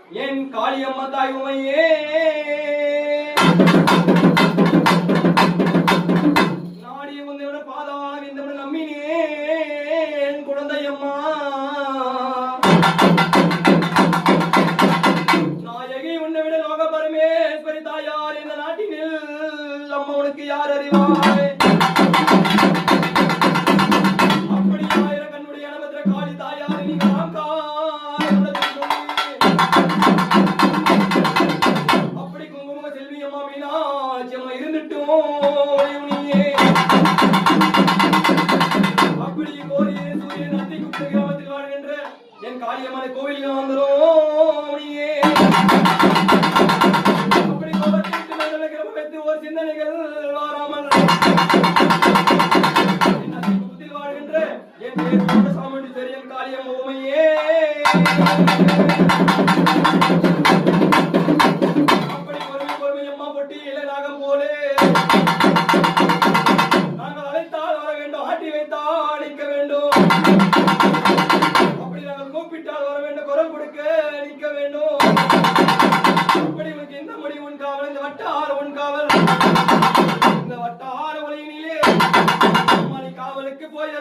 என் காளியம்மா தாய் உமையே நாடி உந்தவிட பாதாளம் இந்த நம்பினேன் குழந்தையம்மா நாயகி உன்னை விட லோக பரமேஸ்வரி தாயார் இந்த நாட்டினில் அம்மா உனக்கு யார் அறிவாய் அப்படி ஆயிரம் கண்ணுடைய அனபத்திர காளி தாயார் நீங்க அப்படி குங்கும செல்வி அம்மா மீனாட்சி அம்மா இருந்துட்டோம் அப்படி கோரிய சூரியன் அத்தி குப்த கிராமத்தில் வாழ்கின்ற என் காளியம்மனை கோவிலில் வந்துடும் அப்படி கோபத்திற்கு மேல கிரமம் வைத்து ஒரு சிந்தனைகள் வாராமல் என் அத்தி குப்தில் வாழ்கின்ற என் பேர் சாமி தெரியன் காளியம் ஓமையே அப்படி பொறுமை அம்மா பொட்டி இளநாகம் போலே நாங்கள் அழைத்தால் வர வேண்டும் ஆட்டி வைத்தால் அடிக்க வேண்டும் அப்படி நாங்கள் கூப்பிட்டால் வர வேண்டும் குரல் கொடுக்க நிற்க வேண்டும் அப்படி உனக்கு இந்த மொழி உன் காவல் இந்த வட்டார உன் காவல் இந்த வட்டார ஒளியினிலே காவலுக்கு போய்